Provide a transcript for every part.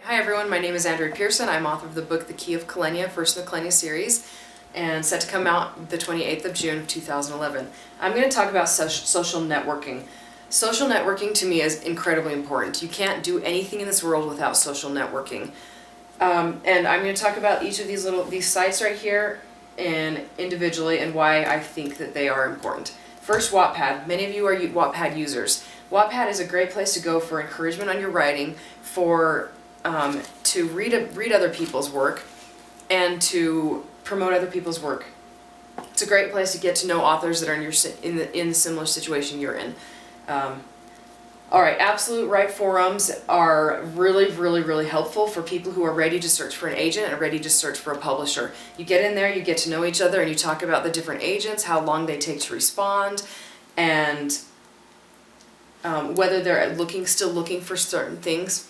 Hi everyone, my name is Andrea Pearson. I'm author of the book The Key of Kalenia, first in the Kalenia series, and set to come out the 28th of June of 2011. I'm going to talk about social networking. Social networking to me is incredibly important. You can't do anything in this world without social networking. And I'm going to talk about each of these sites right here and individually and why I think that they are important. First, Wattpad. Many of you are Wattpad users. Wattpad is a great place to go for encouragement on your writing, to read other people's work, and to promote other people's work. It's a great place to get to know authors that are in the similar situation you're in. Alright, AbsoluteRight forums are really helpful for people who are ready to search for an agent and ready to search for a publisher. You get in there, you get to know each other, and you talk about the different agents, how long they take to respond, and whether they're still looking for certain things.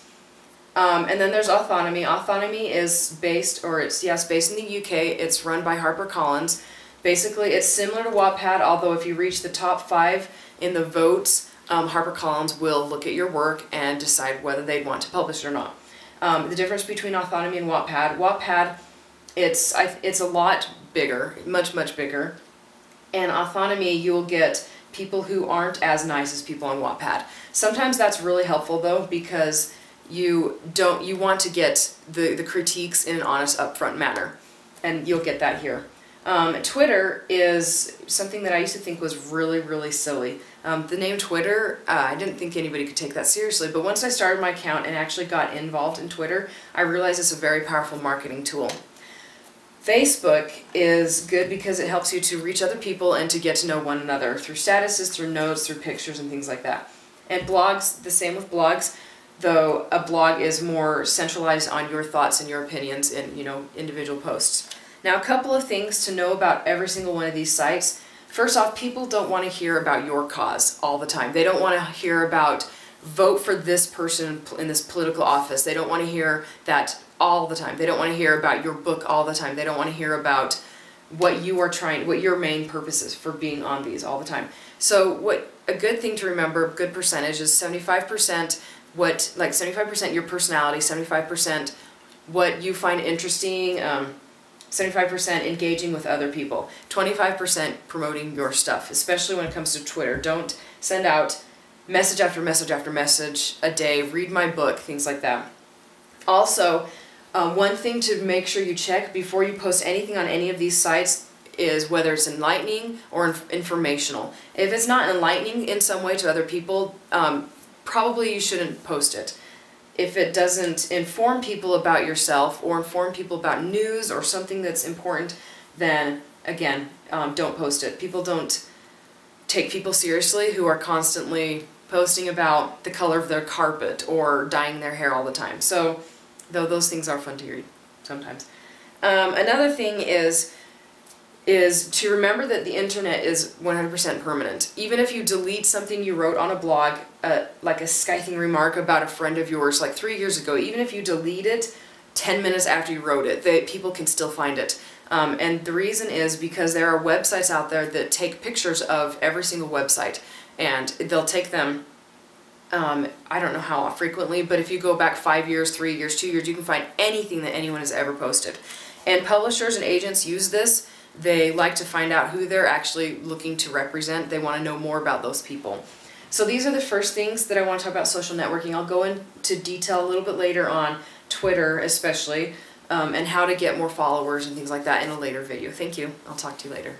And then there's Autonomy. Autonomy is based in the UK. It's run by HarperCollins. Basically, it's similar to Wattpad, although if you reach the top 5 in the votes, HarperCollins will look at your work and decide whether they'd want to publish it or not. The difference between Autonomy and Wattpad, it's a lot bigger, much bigger. And Autonomy, you'll get people who aren't as nice as people on Wattpad. Sometimes that's really helpful though, because you want to get the critiques in an honest, upfront manner, and you'll get that here. Twitter is something that I used to think was really silly. The name Twitter, I didn't think anybody could take that seriously, but once I started my account and actually got involved in Twitter, I realized it's a very powerful marketing tool. Facebook is good because it helps you to reach other people and to get to know one another through statuses, through notes, through pictures, and things like that. And blogs, the same with blogs, though a blog is more centralized on your thoughts and your opinions in, individual posts. Now, a couple of things to know about every single one of these sites. First off, people don't want to hear about your cause all the time. They don't want to hear about vote for this person in this political office. They don't want to hear that all the time. They don't want to hear about your book all the time. They don't want to hear about what your main purpose is for being on these all the time. So a good thing to remember, a good percentage is 75% 75% your personality, 75% what you find interesting, 75% engaging with other people, 25% promoting your stuff, especially when it comes to Twitter. Don't send out message after message after message a day, read my book, things like that. Also, one thing to make sure you check before you post anything on any of these sites is whether it's enlightening or informational. If it's not enlightening in some way to other people, probably you shouldn't post it. If it doesn't inform people about yourself or inform people about news or something that's important, then again, don't post it. People don't take people seriously who are constantly posting about the color of their carpet or dyeing their hair all the time. So, though those things are fun to read sometimes. Another thing is to remember that the internet is 100% permanent. Even if you delete something you wrote on a blog, like a scathing remark about a friend of yours like 3 years ago, even if you delete it 10 minutes after you wrote it, people can still find it. And the reason is because there are websites out there that take pictures of every single website, and they'll take them, I don't know how frequently, but if you go back 5 years, 3 years, 2 years, you can find anything that anyone has ever posted. And publishers and agents use this. They like to find out who they're actually looking to represent. They want to know more about those people. So these are the first things that I want to talk about social networking. I'll go into detail a little bit later on Twitter especially, and how to get more followers and things like that in a later video. Thank you. I'll talk to you later.